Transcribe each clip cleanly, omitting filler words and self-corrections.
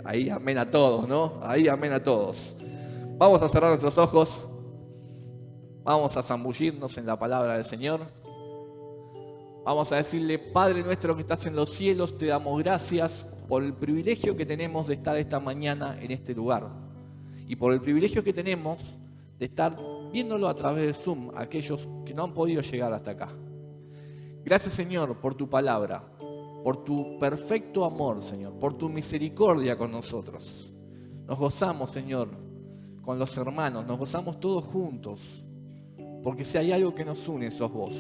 Ahí amén a todos, ¿no? Ahí amén a todos. Vamos a cerrar nuestros ojos. Vamos a zambullirnos en la palabra del Señor. Vamos a decirle: Padre nuestro que estás en los cielos, te damos gracias por el privilegio que tenemos de estar esta mañana en este lugar. Y por el privilegio que tenemos de estar viéndolo a través de Zoom, aquellos que no han podido llegar hasta acá. Gracias, Señor, por tu palabra, por tu perfecto amor, Señor, por tu misericordia con nosotros. Nos gozamos, Señor, con los hermanos, nos gozamos todos juntos, porque si hay algo que nos une, sos vos.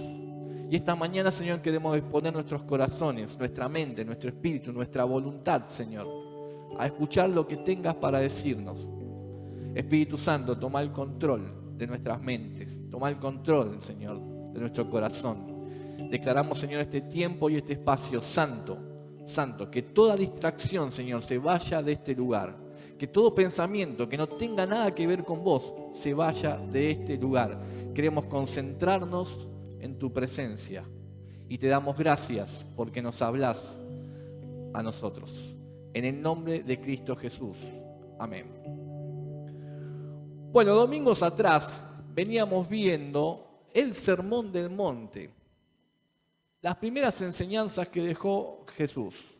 Y esta mañana, Señor, queremos disponer nuestros corazones, nuestra mente, nuestro espíritu, nuestra voluntad, Señor, a escuchar lo que tengas para decirnos. Espíritu Santo, toma el control de nuestras mentes, toma el control, Señor, de nuestro corazón. Declaramos, Señor, este tiempo y este espacio santo, santo, que toda distracción, Señor, se vaya de este lugar, que todo pensamiento que no tenga nada que ver con vos se vaya de este lugar. Queremos concentrarnos en tu presencia y te damos gracias porque nos hablas a nosotros. En el nombre de Cristo Jesús. Amén. Bueno, domingos atrás veníamos viendo el Sermón del Monte, las primeras enseñanzas que dejó Jesús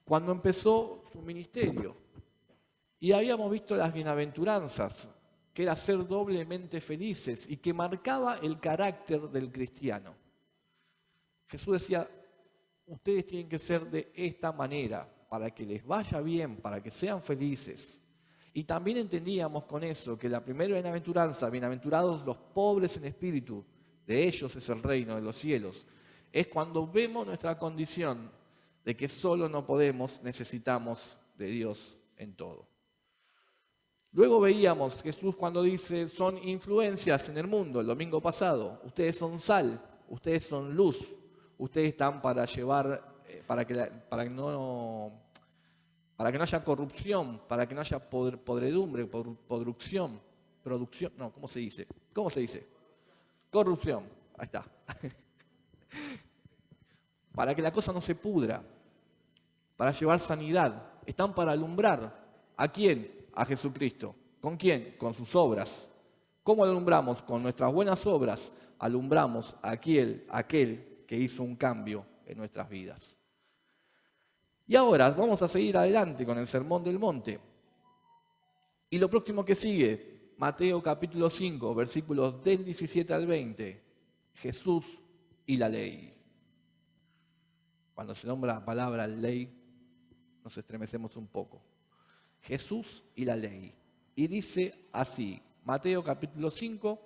cuando empezó su ministerio. Y habíamos visto las bienaventuranzas, que era ser doblemente felices y que marcaba el carácter del cristiano. Jesús decía: ustedes tienen que ser de esta manera para que les vaya bien, para que sean felices. Y también entendíamos con eso que la primera bienaventuranza, bienaventurados los pobres en espíritu, de ellos es el reino de los cielos, es cuando vemos nuestra condición de que solo no podemos, necesitamos de Dios en todo. Luego veíamos Jesús cuando dice: son influencias en el mundo, el domingo pasado. Ustedes son sal, ustedes son luz, ustedes están para llevar, para que no haya corrupción, para que no haya podredumbre, producción, no, ¿cómo se dice? ¿Cómo se dice? Corrupción, ahí está. Para que la cosa no se pudra, para llevar sanidad. Están para alumbrar. ¿A quién? A Jesucristo. ¿Con quién? Con sus obras. ¿Cómo alumbramos? Con nuestras buenas obras alumbramos a aquel que hizo un cambio en nuestras vidas. Y ahora vamos a seguir adelante con el Sermón del Monte. Y lo próximo que sigue, Mateo capítulo 5, versículos del 17 al 20, Jesús y la ley. Cuando se nombra la palabra ley, nos estremecemos un poco. Jesús y la ley. Y dice así, Mateo capítulo 5,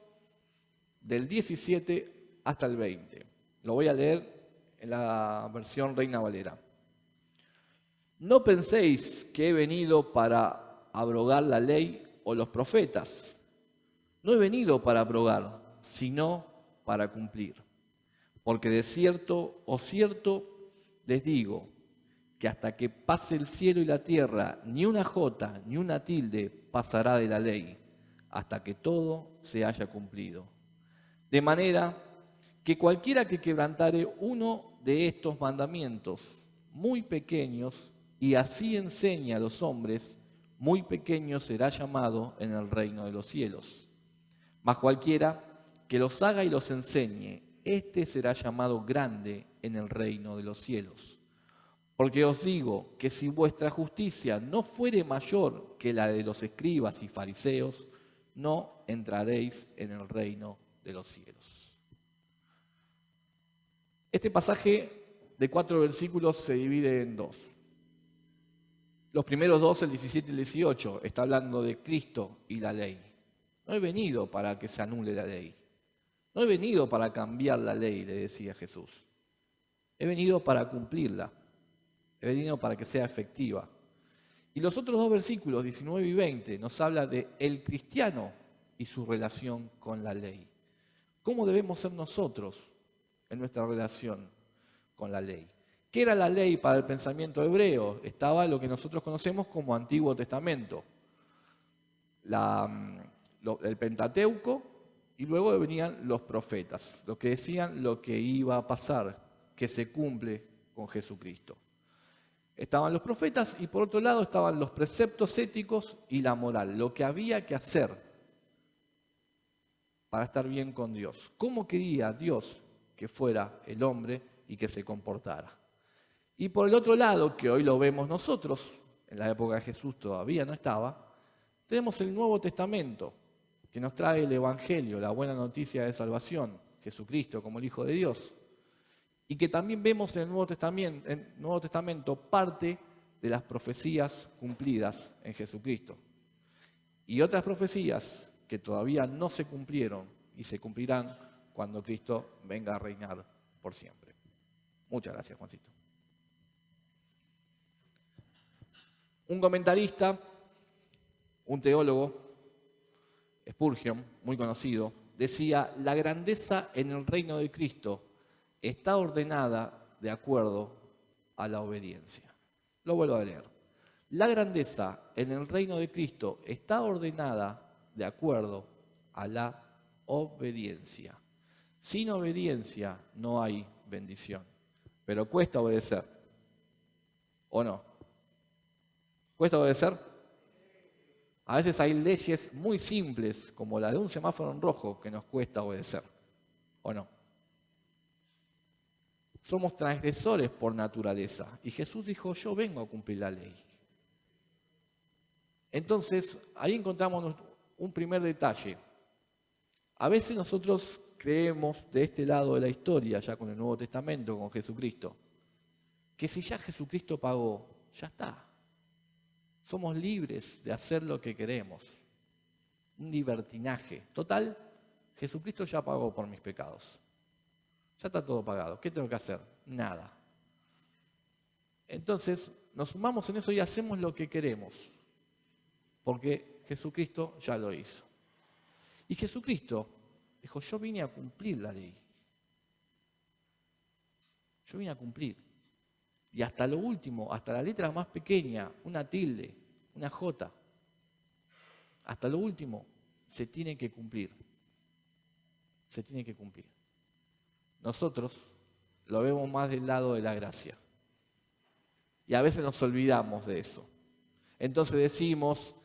del 17 hasta el 20. Lo voy a leer en la versión Reina Valera. No penséis que he venido para abrogar la ley o los profetas. No he venido para abrogar, sino para cumplir. Porque de cierto o cierto les digo que hasta que pase el cielo y la tierra, ni una jota ni una tilde pasará de la ley, hasta que todo se haya cumplido. De manera que cualquiera que quebrantare uno de estos mandamientos muy pequeños, y así enseña a los hombres, muy pequeño será llamado en el reino de los cielos. Mas cualquiera que los haga y los enseñe, éste será llamado grande en el reino de los cielos. Porque os digo que si vuestra justicia no fuere mayor que la de los escribas y fariseos, no entraréis en el reino de los cielos. Este pasaje de 4 versículos se divide en dos. Los primeros dos, el 17 y el 18, está hablando de Cristo y la ley. No he venido para que se anule la ley. No he venido para cambiar la ley, le decía Jesús. He venido para cumplirla. He venido para que sea efectiva. Y los otros dos versículos, 19 y 20, nos habla de el cristiano y su relación con la ley. ¿Cómo debemos ser nosotros en nuestra relación con la ley? ¿Qué era la ley para el pensamiento hebreo? Estaba lo que nosotros conocemos como Antiguo Testamento, el Pentateuco, y luego venían los profetas, los que decían lo que iba a pasar, que se cumple con Jesucristo. Estaban los profetas y por otro lado estaban los preceptos éticos y la moral, lo que había que hacer para estar bien con Dios. ¿Cómo quería Dios que fuera el hombre y que se comportara? Y por el otro lado, que hoy lo vemos nosotros, en la época de Jesús todavía no estaba, tenemos el Nuevo Testamento, que nos trae el Evangelio, la buena noticia de salvación, Jesucristo como el Hijo de Dios. Y que también vemos en el Nuevo Testamento parte de las profecías cumplidas en Jesucristo. Y otras profecías que todavía no se cumplieron y se cumplirán cuando Cristo venga a reinar por siempre. Muchas gracias, Juancito. Un comentarista, un teólogo, Spurgeon, muy conocido, decía: la grandeza en el reino de Cristo está ordenada de acuerdo a la obediencia. Lo vuelvo a leer. La grandeza en el reino de Cristo está ordenada de acuerdo a la obediencia. Sin obediencia no hay bendición. Pero cuesta obedecer. ¿O no? ¿Cuesta obedecer? A veces hay leyes muy simples, como la de un semáforo en rojo, que nos cuesta obedecer. ¿O no? Somos transgresores por naturaleza. Y Jesús dijo: yo vengo a cumplir la ley. Entonces, ahí encontramos un primer detalle. A veces nosotros creemos de este lado de la historia, ya con el Nuevo Testamento, con Jesucristo, que si ya Jesucristo pagó, ya está. Somos libres de hacer lo que queremos. Un libertinaje. Total, Jesucristo ya pagó por mis pecados. Ya está todo pagado. ¿Qué tengo que hacer? Nada. Entonces, nos sumamos en eso y hacemos lo que queremos. Porque Jesucristo ya lo hizo. Y Jesucristo dijo: yo vine a cumplir la ley. Yo vine a cumplir. Y hasta lo último, hasta la letra más pequeña, una tilde, una J, hasta lo último, se tiene que cumplir. Se tiene que cumplir. Nosotros lo vemos más del lado de la gracia. Y a veces nos olvidamos de eso. Entonces decimos: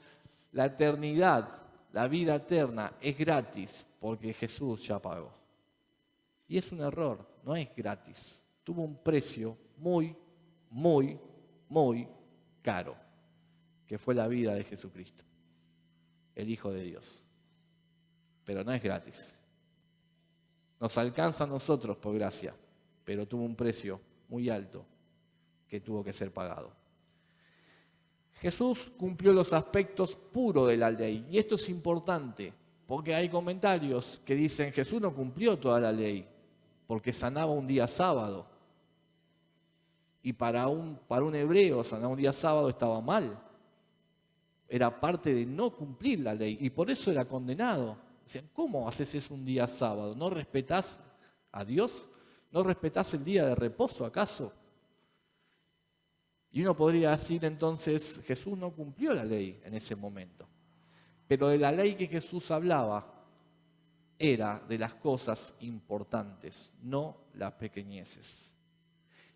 la eternidad, la vida eterna es gratis porque Jesús ya pagó. Y es un error, no es gratis. Tuvo un precio muy, muy, muy caro, que fue la vida de Jesucristo, el Hijo de Dios. Pero no es gratis. Nos alcanza a nosotros por gracia, pero tuvo un precio muy alto que tuvo que ser pagado. Jesús cumplió los aspectos puros de la ley, y esto es importante, porque hay comentarios que dicen: Jesús no cumplió toda la ley, porque sanaba un día sábado. Y para un hebreo sanar un día sábado estaba mal. Era parte de no cumplir la ley, y por eso era condenado. Decían: ¿cómo haces eso un día sábado? ¿No respetás a Dios? ¿No respetás el día de reposo acaso? Y uno podría decir entonces: Jesús no cumplió la ley en ese momento. Pero de la ley que Jesús hablaba era de las cosas importantes, no las pequeñeces.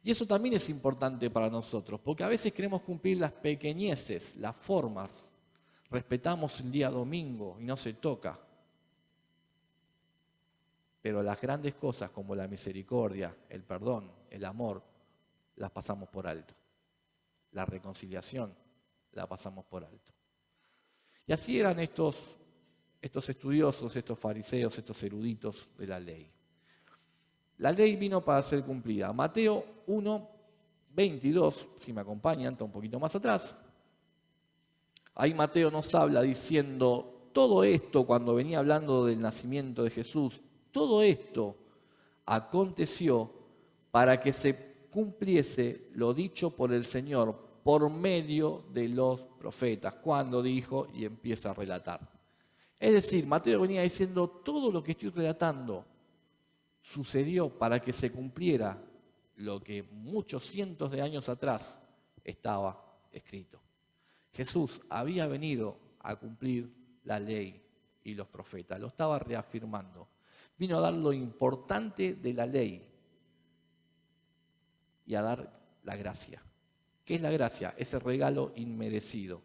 Y eso también es importante para nosotros, porque a veces queremos cumplir las pequeñeces, las formas. Respetamos el día domingo y no se toca. Pero las grandes cosas como la misericordia, el perdón, el amor, las pasamos por alto. La reconciliación la pasamos por alto. Y así eran estos estudiosos, estos fariseos, estos eruditos de la ley. La ley vino para ser cumplida. Mateo 1, 22, si me acompañan, está un poquito más atrás. Ahí Mateo nos habla diciendo: todo esto, cuando venía hablando del nacimiento de Jesús, todo esto aconteció para que se cumpliese lo dicho por el Señor por medio de los profetas. Cuando dijo, y empieza a relatar. Es decir, Mateo venía diciendo: todo lo que estoy relatando sucedió para que se cumpliera lo que muchos cientos de años atrás estaba escrito. Jesús había venido a cumplir la ley y los profetas, lo estaba reafirmando. Vino a dar lo importante de la ley y a dar la gracia, ¿Qué es la gracia? Ese regalo inmerecido,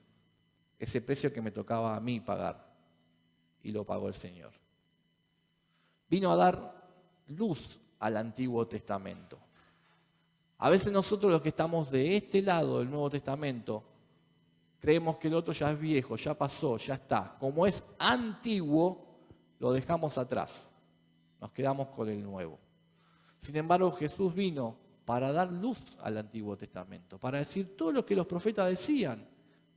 ese precio que me tocaba a mí pagar, y lo pagó el Señor. Vino a dar luz al Antiguo Testamento. A veces nosotros los que estamos de este lado del Nuevo Testamento, creemos que el otro ya es viejo, ya pasó, ya está. Como es antiguo, lo dejamos atrás. Nos quedamos con el nuevo. Sin embargo, Jesús vino para dar luz al Antiguo Testamento, para decir todo lo que los profetas decían,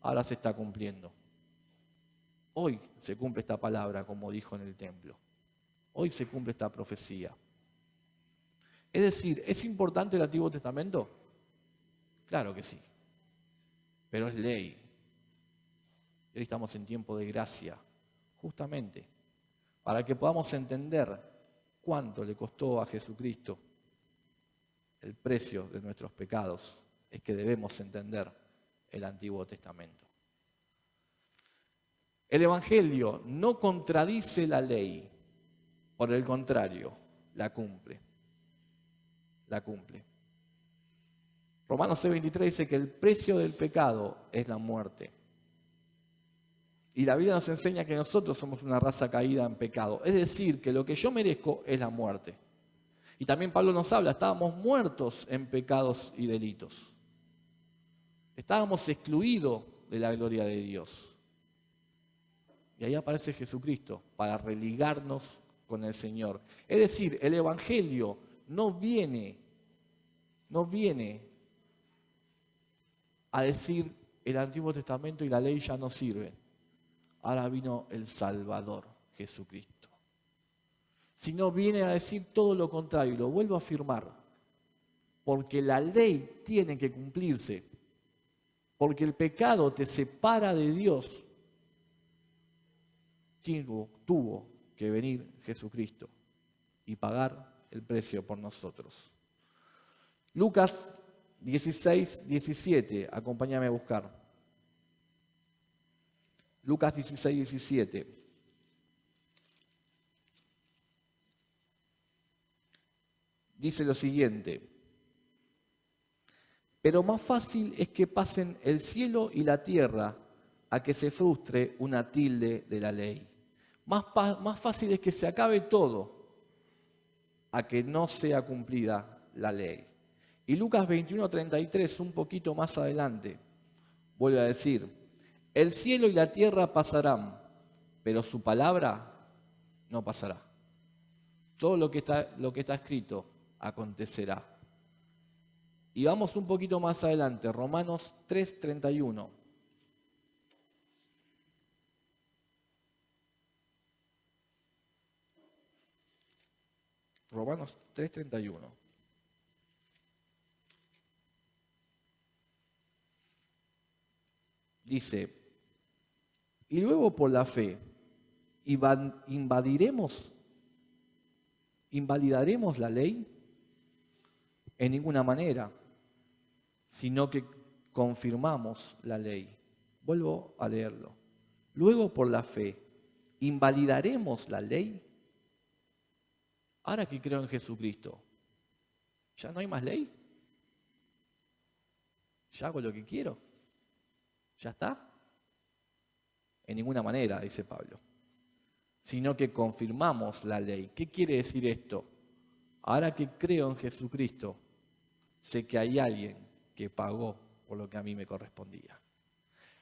ahora se está cumpliendo. Hoy se cumple esta palabra, como dijo en el templo. Hoy se cumple esta profecía. Es decir, ¿es importante el Antiguo Testamento? Claro que sí, pero es ley. Hoy estamos en tiempo de gracia, justamente, para que podamos entender cuánto le costó a Jesucristo el precio de nuestros pecados. Es que debemos entender el Antiguo Testamento. El Evangelio no contradice la ley, por el contrario, la cumple. La cumple. Romanos 6:23 dice que el precio del pecado es la muerte. Y la Biblia nos enseña que nosotros somos una raza caída en pecado. Es decir, que lo que yo merezco es la muerte. Y también Pablo nos habla, estábamos muertos en pecados y delitos. Estábamos excluidos de la gloria de Dios. Y ahí aparece Jesucristo para religarnos con el Señor. Es decir, el Evangelio no viene a decir el Antiguo Testamento y la ley ya no sirven. Ahora vino el Salvador, Jesucristo. Sino viene a decir todo lo contrario, y lo vuelvo a afirmar. Porque la ley tiene que cumplirse. Porque el pecado te separa de Dios. Tuvo que venir Jesucristo y pagar el precio por nosotros. Lucas 16:17, acompáñame a buscar. Lucas 16:17. Dice lo siguiente: pero más fácil es que pasen el cielo y la tierra a que se frustre una tilde de la ley. Más fácil es que se acabe todo a que no sea cumplida la ley. Y Lucas 21:33, un poquito más adelante, vuelve a decir: el cielo y la tierra pasarán, pero su palabra no pasará. Todo lo que está escrito acontecerá. Y vamos un poquito más adelante, Romanos 3:31. Romanos 3:31. Dice: y luego por la fe invalidaremos la ley en ninguna manera, sino que confirmamos la ley. Vuelvo a leerlo. Luego por la fe invalidaremos la ley. Ahora que creo en Jesucristo, ¿ya no hay más ley? ¿Ya hago lo que quiero? ¿Ya está? En ninguna manera, dice Pablo. Sino que confirmamos la ley. ¿Qué quiere decir esto? Ahora que creo en Jesucristo, sé que hay alguien que pagó por lo que a mí me correspondía.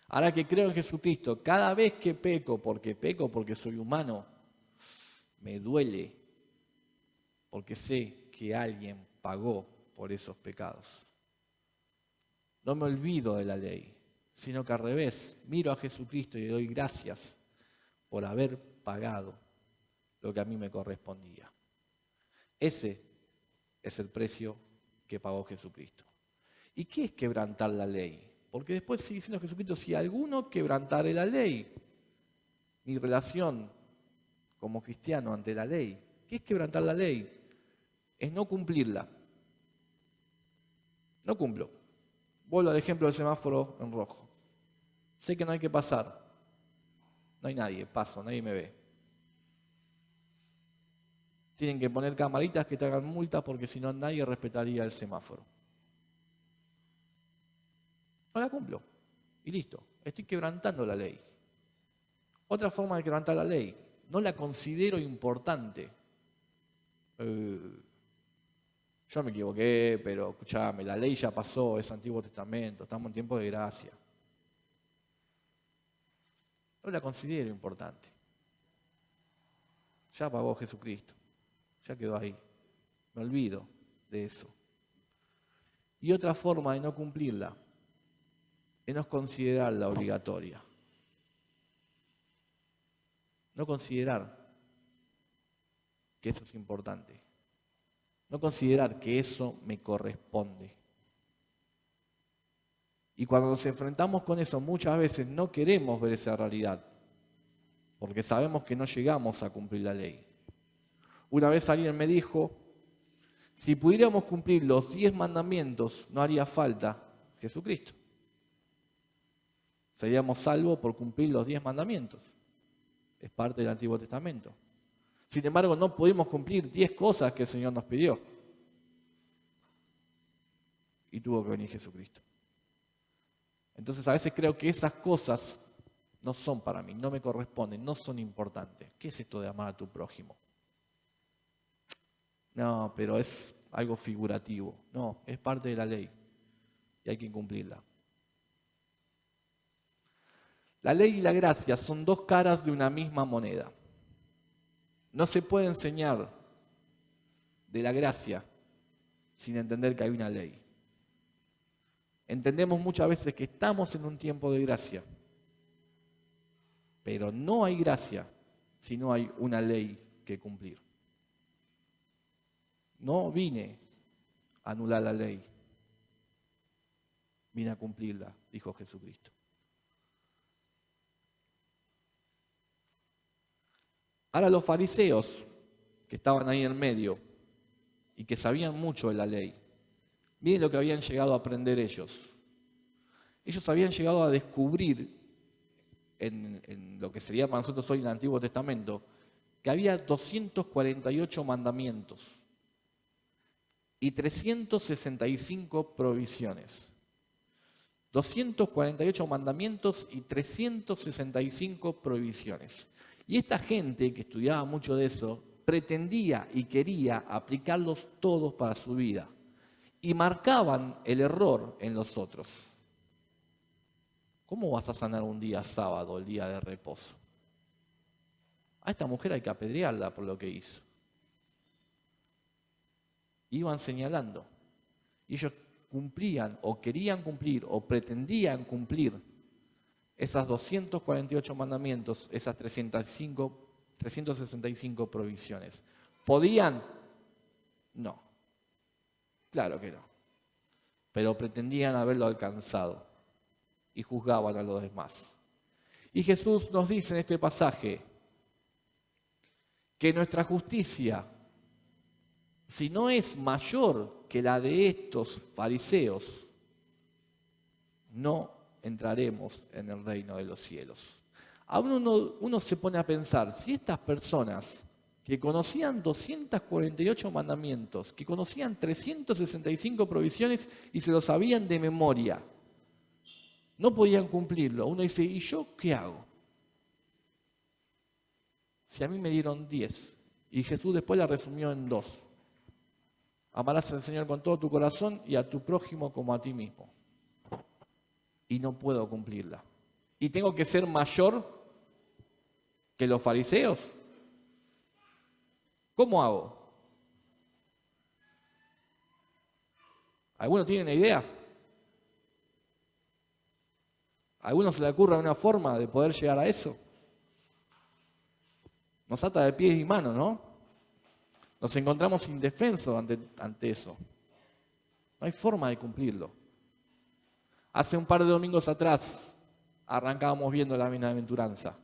Ahora que creo en Jesucristo, cada vez que peco porque soy humano, me duele, porque sé que alguien pagó por esos pecados. No me olvido de la ley, sino que al revés, miro a Jesucristo y le doy gracias por haber pagado lo que a mí me correspondía. Ese es el precio que pagó Jesucristo. ¿Y qué es quebrantar la ley? Porque después sigue diciendo Jesucristo: si alguno quebrantare la ley, mi relación como cristiano ante la ley. ¿Qué es quebrantar la ley? Es no cumplirla. No cumplo. Vuelvo al ejemplo del semáforo en rojo. Sé que no hay que pasar. No hay nadie, paso, nadie me ve. Tienen que poner camaritas que te hagan multas porque si no nadie respetaría el semáforo. no la cumplo. Y listo, estoy quebrantando la ley. Otra forma de quebrantar la ley, no la considero importante. Yo me equivoqué, pero escuchame, la ley ya pasó, es Antiguo Testamento, estamos en tiempo de gracia. No la considero importante. Ya pagó Jesucristo, ya quedó ahí. Me olvido de eso. Y otra forma de no cumplirla es no considerarla obligatoria. No considerar que eso es importante. No considerar que eso me corresponde. Y cuando nos enfrentamos con eso, muchas veces no queremos ver esa realidad, porque sabemos que no llegamos a cumplir la ley. Una vez alguien me dijo, si pudiéramos cumplir los 10 mandamientos, no haría falta Jesucristo. Seríamos salvos por cumplir los 10 mandamientos. Es parte del Antiguo Testamento. Sin embargo, no pudimos cumplir 10 cosas que el Señor nos pidió. Y tuvo que venir Jesucristo. Entonces, a veces creo que esas cosas no son para mí, no me corresponden, no son importantes. ¿Qué es esto de amar a tu prójimo? No, pero es algo figurativo. No, es parte de la ley y hay que cumplirla. La ley y la gracia son dos caras de una misma moneda. No se puede enseñar de la gracia sin entender que hay una ley. Entendemos muchas veces que estamos en un tiempo de gracia, pero no hay gracia si no hay una ley que cumplir. No vine a anular la ley, vine a cumplirla, dijo Jesucristo. Ahora los fariseos, que estaban ahí en medio y que sabían mucho de la ley, miren lo que habían llegado a aprender ellos. Ellos habían llegado a descubrir, en lo que sería para nosotros hoy en el Antiguo Testamento, que había 248 mandamientos y 365 prohibiciones. 248 mandamientos y 365 prohibiciones. Y esta gente que estudiaba mucho de eso, pretendía y quería aplicarlos todos para su vida. Y marcaban el error en los otros. ¿Cómo vas a sanar un día sábado, el día de reposo? A esta mujer hay que apedrearla por lo que hizo. Iban señalando. Y ellos cumplían o querían cumplir o pretendían cumplir esas 248 mandamientos, esas 365 prohibiciones. ¿Podían? No. Claro que no. Pero pretendían haberlo alcanzado y juzgaban a los demás. Y Jesús nos dice en este pasaje que nuestra justicia, si no es mayor que la de estos fariseos, no entraremos en el reino de los cielos. Aún uno se pone a pensar, si estas personas que conocían 248 mandamientos, que conocían 365 prohibiciones y se lo sabían de memoria, no podían cumplirlo. Uno dice, ¿y yo qué hago? Si a mí me dieron 10 y Jesús después la resumió en 2. Amarás al Señor con todo tu corazón y a tu prójimo como a ti mismo. Y no puedo cumplirla. ¿Y tengo que ser mayor que los fariseos? ¿Cómo hago? ¿Alguno tiene una idea? ¿A alguno se le ocurre una forma de poder llegar a eso? Nos ata de pies y manos, ¿no? Nos encontramos indefensos ante eso. No hay forma de cumplirlo. Hace un par de domingos atrás arrancábamos viendo la bienaventuranza.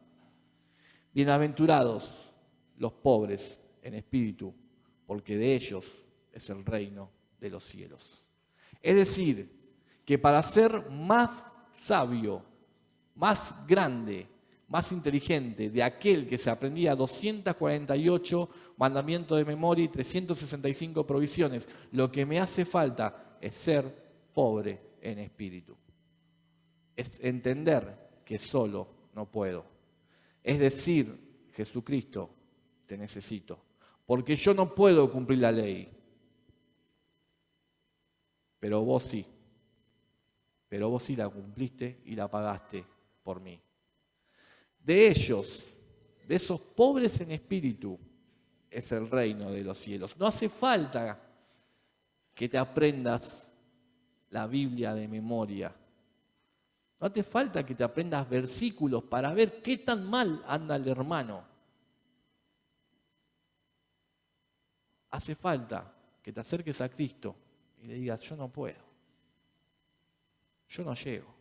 Bienaventurados los pobres en espíritu, porque de ellos es el reino de los cielos. Es decir, que para ser más sabio, más grande, más inteligente de aquel que se aprendía 248 mandamientos de memoria y 365 provisiones, lo que me hace falta es ser pobre en espíritu. Es entender que solo no puedo. Es decir, Jesucristo, te necesito. Porque yo no puedo cumplir la ley. Pero vos sí. Pero vos sí la cumpliste y la pagaste por mí. De ellos, de esos pobres en espíritu, es el reino de los cielos. No hace falta que te aprendas la Biblia de memoria. No hace falta que te aprendas versículos para ver qué tan mal anda el hermano. Hace falta que te acerques a Cristo y le digas, yo no puedo. Yo no llego.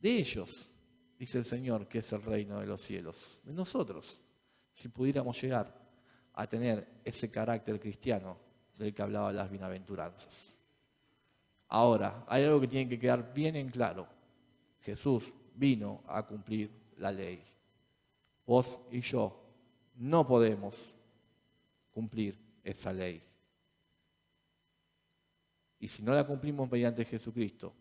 De ellos, dice el Señor, que es el reino de los cielos. De nosotros, si pudiéramos llegar a tener ese carácter cristiano del que hablaba las bienaventuranzas. Ahora, hay algo que tiene que quedar bien en claro. Jesús vino a cumplir la ley. Vos y yo no podemos cumplir esa ley. Y si no la cumplimos mediante Jesucristo,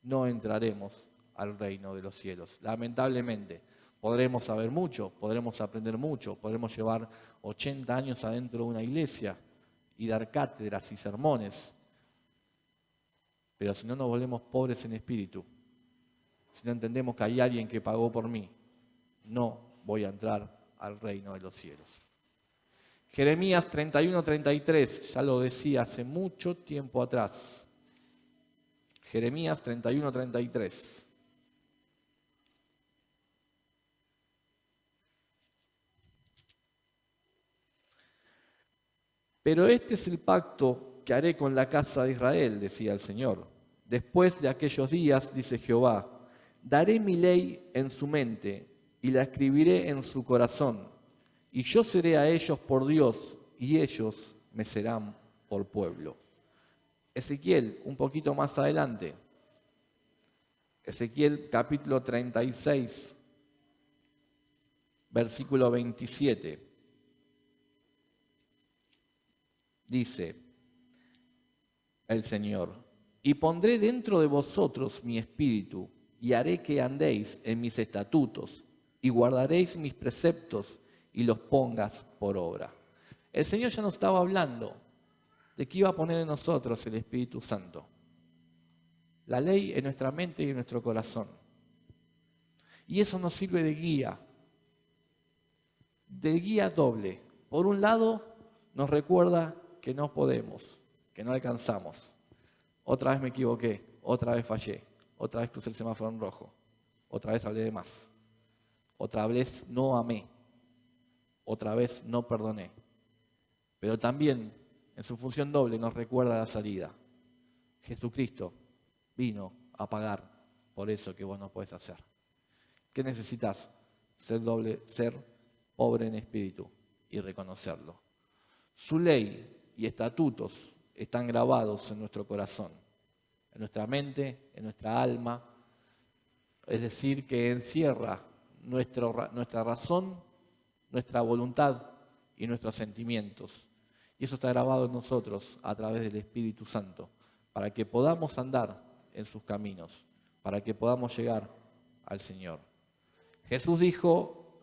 no entraremos al reino de los cielos. Lamentablemente, podremos saber mucho, podremos aprender mucho, podremos llevar 80 años adentro de una iglesia y dar cátedras y sermones. Pero si no nos volvemos pobres en espíritu, si no entendemos que hay alguien que pagó por mí, no voy a entrar al reino de los cielos. Jeremías 31:33, ya lo decía hace mucho tiempo atrás. Jeremías 31:33. Pero este es el pacto que haré con la casa de Israel, decía el Señor. Después de aquellos días, dice Jehová, daré mi ley en su mente y la escribiré en su corazón. Y yo seré a ellos por Dios y ellos me serán por pueblo. Ezequiel, un poquito más adelante. Ezequiel capítulo 36, versículo 27. Dice el Señor, y pondré dentro de vosotros mi espíritu y haré que andéis en mis estatutos y guardaréis mis preceptos y los pongas por obra. El Señor ya nos estaba hablando de que iba a poner en nosotros el Espíritu Santo. La ley en nuestra mente y en nuestro corazón. Y eso nos sirve de guía doble. Por un lado, nos recuerda que no podemos, que no alcanzamos. Otra vez me equivoqué, otra vez fallé, otra vez crucé el semáforo en rojo, otra vez hablé de más, otra vez no amé. Otra vez no perdoné. Pero también, en su función doble, nos recuerda la salida. Jesucristo vino a pagar por eso que vos no podés hacer. ¿Qué necesitas? Ser pobre en espíritu y reconocerlo. Su ley y estatutos están grabados en nuestro corazón, en nuestra mente, en nuestra alma. Es decir, que encierra nuestra razón, nuestra voluntad y nuestros sentimientos. Y eso está grabado en nosotros a través del Espíritu Santo, para que podamos andar en sus caminos, para que podamos llegar al Señor. Jesús dijo,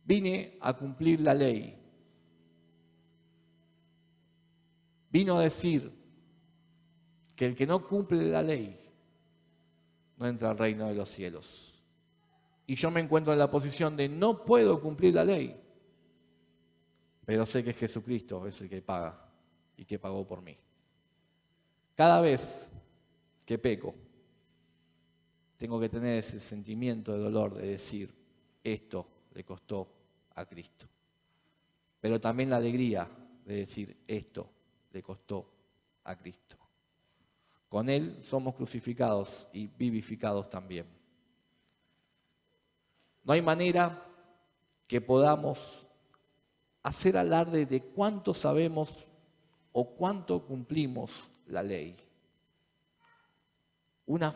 vine a cumplir la ley. Vino a decir que el que no cumple la ley no entra al reino de los cielos. Y yo me encuentro en la posición de no puedo cumplir la ley, pero sé que Jesucristo es el que paga y que pagó por mí. Cada vez que peco, tengo que tener ese sentimiento de dolor de decir, esto le costó a Cristo. Pero también la alegría de decir, esto le costó a Cristo. Con Él somos crucificados y vivificados también. No hay manera que podamos hacer alarde de cuánto sabemos o cuánto cumplimos la ley. Una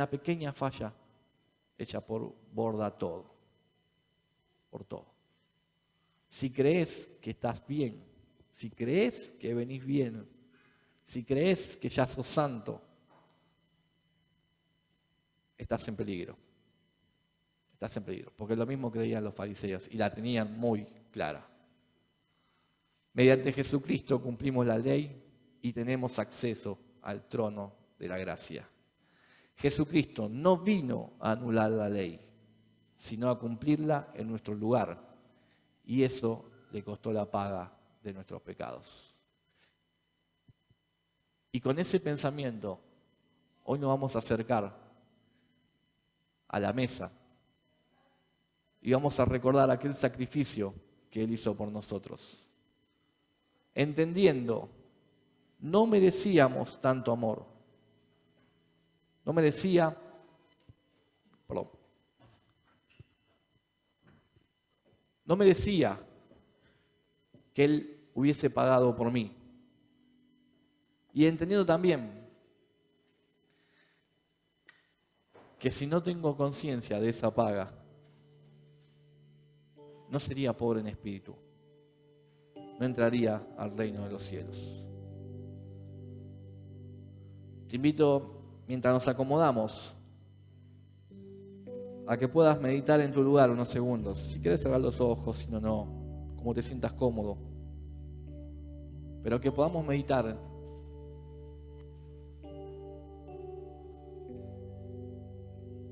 pequeña falla hecha por borda todo, por todo. Si crees que estás bien, si crees que venís bien, si crees que ya sos santo, estás en peligro. Estás en peligro. Porque lo mismo creían los fariseos y la tenían muy clara. Mediante Jesucristo cumplimos la ley y tenemos acceso al trono de la gracia. Jesucristo no vino a anular la ley, sino a cumplirla en nuestro lugar. Y eso le costó la paga de nuestros pecados. Y con ese pensamiento, hoy nos vamos a acercar a la mesa y vamos a recordar aquel sacrificio que Él hizo por nosotros. Entendiendo, no merecíamos tanto amor. No merecía, no merecía que Él hubiese pagado por mí. Y entendiendo también que si no tengo conciencia de esa paga, no sería pobre en espíritu, no entraría al reino de los cielos. Te invito, mientras nos acomodamos, a que puedas meditar en tu lugar unos segundos. Si quieres cerrar los ojos, si no, no, como te sientas cómodo. Pero que podamos meditar.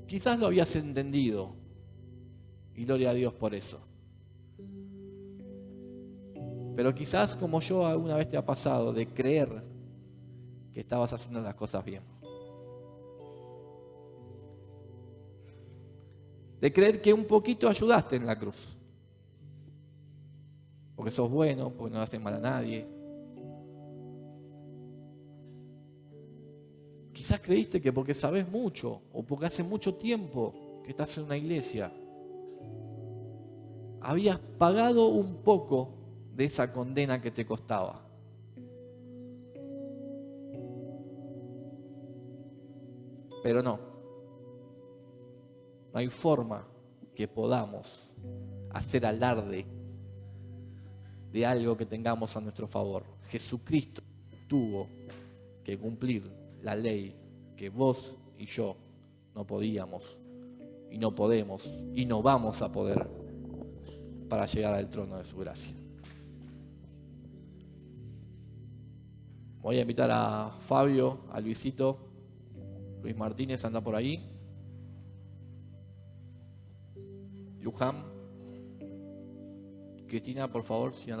Quizás lo habías entendido, y gloria a Dios por eso. Pero quizás, como yo, alguna vez te ha pasado de creer que estabas haciendo las cosas bien. De creer que un poquito ayudaste en la cruz. Porque sos bueno, porque no haces mal a nadie. Quizás creíste que porque sabes mucho, o porque hace mucho tiempo que estás en una iglesia, habías pagado un poco de esa condena que te costaba. Pero no hay forma que podamos hacer alarde de algo que tengamos a nuestro favor. Jesucristo tuvo que cumplir la ley que vos y yo no podíamos y no podemos y no vamos a poder para llegar al trono de su gracia. Voy a invitar a Fabio, a Luisito, Luis Martínez anda por ahí, Luján, Cristina, por favor, si anda.